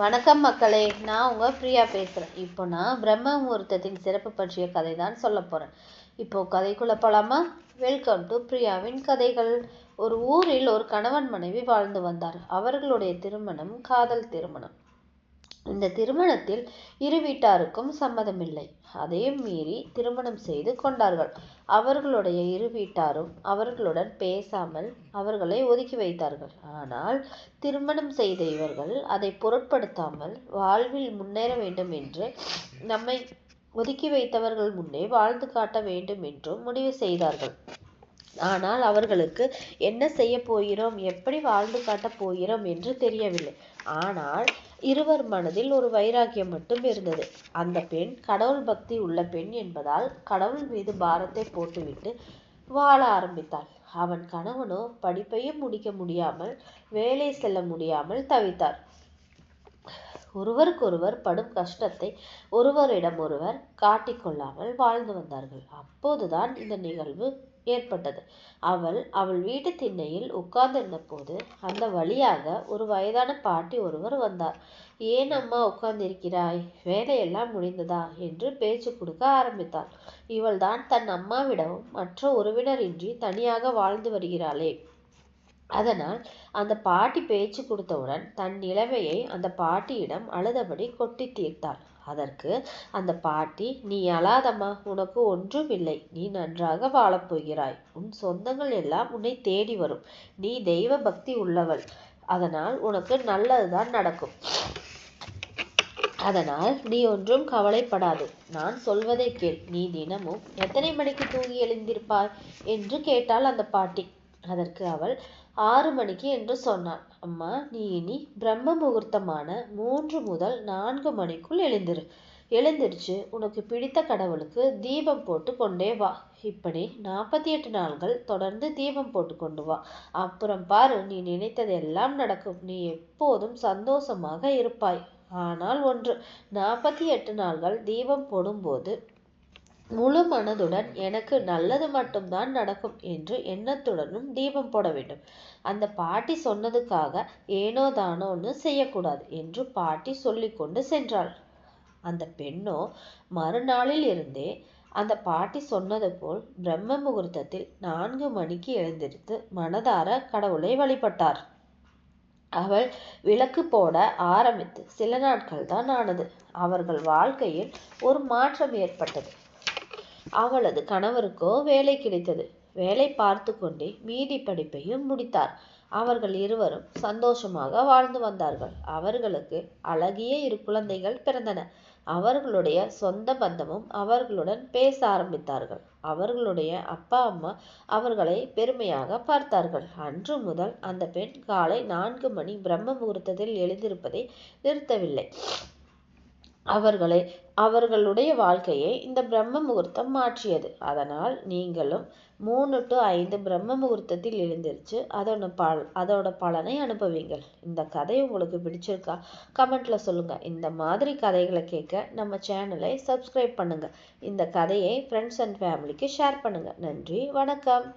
வணக்கம் மக்களே, நான் உங்க பிரியா பேசுறேன். இப்போ நான் பிரம்ம முகூர்த்தத்தின் சிறப்பு பற்றிய கதை தான் சொல்ல போறேன். இப்போ கதைக்குள்ள போலாமா? வெல்கம் டு பிரியாவின் கதைகள். ஒரு ஊரில் ஒரு கணவன் மனைவி வாழ்ந்து வந்தார். அவர்களுடைய திருமணம் காதல் திருமணம். இந்த திருமணத்தில் இரு வீட்டாருக்கும் சம்மதமில்லை. அதையும் மீறி திருமணம் செய்து கொண்டார்கள். அவர்களுடைய இரு வீட்டாரும் அவர்களுடன் பேசாமல் அவர்களை ஒதுக்கி வைத்தார்கள். ஆனால் திருமணம் செய்த இவர்கள் அதை பொருட்படுத்தாமல் வாழ்வில் முன்னேற வேண்டும் என்று நம்மை ஒதுக்கி வைத்தவர்கள் முன்னே வாழ்ந்து காட்ட வேண்டும் என்றும் முடிவு செய்தார்கள். ஆனால் அவர்களுக்கு என்ன செய்ய போகிறோம், எப்படி வாழ்ந்து காட்டப் போகிறோம் என்று தெரியவில்லை. ஆனால் இருவர் மனதில் ஒரு வைராக்கியம் மட்டும் இருந்தது. அந்த பெண் கடவுள் பக்தி உள்ள பெண் என்பதால் கடவுள் மீது பாரத்தை போட்டுவிட்டு வாழ ஆரம்பித்தாள். அவன் கணவனோ படிப்பையும் முடிக்க முடியாமல் வேலை செல்ல முடியாமல் தவித்தார். ஒருவருக்கொருவர் படும் கஷ்டத்தை ஒருவரிடம் ஒருவர் காட்டிக்கொள்ளாமல் வாழ்ந்து வந்தார்கள். அப்போதுதான் இந்த நிகழ்வு ஏற்பட்டது. அவள் வீட்டு திண்ணையில் உட்கார்ந்திருந்த போது அந்த வழியாக ஒரு வயதான பாட்டி ஒருவர் வந்தார். ஏன் அம்மா உட்கார்ந்திருக்கிறாய், வேலையெல்லாம் முடிந்ததா என்று பேச்சு கொடுக்க ஆரம்பித்தாள். இவள்தான் தன் அம்மாவிடமும் மற்ற உறவினரின்றி தனியாக வாழ்ந்து வருகிறாளே. அதனால் அந்த பாட்டி பேச்சு கொடுத்தவுடன் தன் நிலைமையை அந்த பாட்டியிடம் அழுதபடி கொட்டி தீர்த்தாள். அதற்கு அந்த பாட்டி, நீ அழாதம்மா, உனக்கு ஒன்றும் இல்லை, நீ நன்றாக வாழப்போகிறாய், உன் சொந்தங்கள் எல்லாம் உன்னை தேடி வரும், நீ தெய்வ பக்தி உள்ளவள், அதனால் உனக்கு நல்லதுதான் நடக்கும், அதனால் நீ ஒன்றும் கவலைப்படாது, நான் சொல்வதை கேள், நீ தினமும் எத்தனை மணிக்கு தூங்கி எழுந்திருப்பாய் என்று கேட்டாள் அந்த பாட்டி. அதற்கு அவள் 6 மணிக்கு என்று சொன்னாள். அம்மா, நீ இனி பிரம்ம முகூர்த்தமான 3 முதல் 4 மணிக்குள் எழுந்திருச்சு உனக்கு பிடித்த கடவுளுக்கு தீபம் போட்டு கொண்டே வா. இப்படி 48 நாள்கள் தொடர்ந்து தீபம் போட்டு கொண்டு வா. அப்புறம் பாரு, நீ நினைத்தது எல்லாம் நடக்கும், நீ எப்போதும் சந்தோஷமாக இருப்பாய். ஆனால் ஒன்று, 48 நாள்கள் தீபம் போடும்போது முழு மனதுடன் எனக்கு நல்லது மட்டும்தான் நடக்கும் என்று எண்ணத்துடனும் தீபம் போட வேண்டும். அந்த பாட்டி சொன்னதுக்காக ஏனோ தானோன்னு செய்யக்கூடாது என்று பாட்டி சொல்லி கொண்டு சென்றாள். அந்த பெண்ணோ மறுநாளில் இருந்தே அந்த பாட்டி சொன்னது போல் பிரம்ம முகூர்த்தத்தில் 4 மணிக்கு எழுந்திருத்து மனதார கடவுளை வழிபட்டார். அவள் விளக்கு போட ஆரம்பித்து சில நாட்கள் தான் ஆனது. அவர்கள் வாழ்க்கையில் ஒரு மாற்றம் ஏற்பட்டது. அவளது கணவருக்கோ வேலை கிடைத்தது. வேலை பார்த்து கொண்டே மீதி படிப்பையும் முடித்தார். அவர்கள் இருவரும் சந்தோஷமாக வாழ்ந்து வந்தார்கள். அவர்களுக்கு அழகிய 2 குழந்தைகள் பிறந்தன. அவர்களுடைய சொந்த பந்தமும் அவர்களுடன் பேச ஆரம்பித்தார்கள். அவர்களுடைய அப்பா அம்மா அவர்களை பெருமையாக பார்த்தார்கள். அன்று முதல் அந்த பெண் காலை 4 மணி பிரம்ம முகூர்த்தத்தில் எழுந்திருப்பதை நிறுத்தவில்லை. அவர்களுடைய வாழ்க்கையை இந்த பிரம்ம முகூர்த்தம் மாற்றியது. அதனால் நீங்களும் 3 to 5 பிரம்ம முகூர்த்தத்தில் எழுந்திருச்சு அதோட பலனை அனுபவிங்கள். இந்த கதை உங்களுக்கு பிடிச்சிருக்கா? கமெண்ட்ல சொல்லுங்க. இந்த மாதிரி கதைகளை கேட்க நம்ம சேனலை சப்ஸ்கிரைப் பண்ணுங்க. இந்த கதையை ஃப்ரெண்ட்ஸ் அண்ட் ஃபேமிலிக்கு ஷேர் பண்ணுங்க. நன்றி, வணக்கம்.